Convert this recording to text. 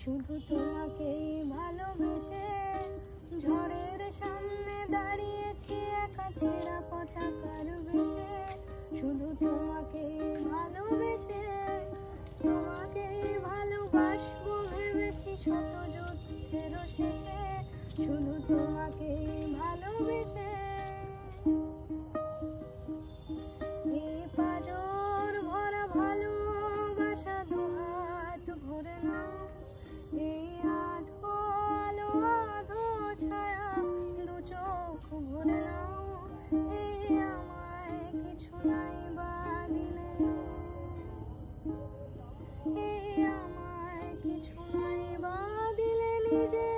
শুধু তোমাকেই ভালোবেসে ঝড়ের সামনে দাঁড়িয়েছি একা ছেঁড়া পতাকার বেশে। শুধু তোমাকেই ভালোবেসে তোমাকেই ভালোবাসবো ভেবেছি শত যুদ্ধের শেষে। শুধু তোমাকেই ভালোবেসে এই পাঁজর ভরা ভালোবাসা দুহাত ভরে নাও। এই আধো আলো আধো ছায়া দু চোখ ভরে নাও। এই আমায় কিছু নাই বা দিলে, এই আমায় কিছু নাই বা দিলে নিজে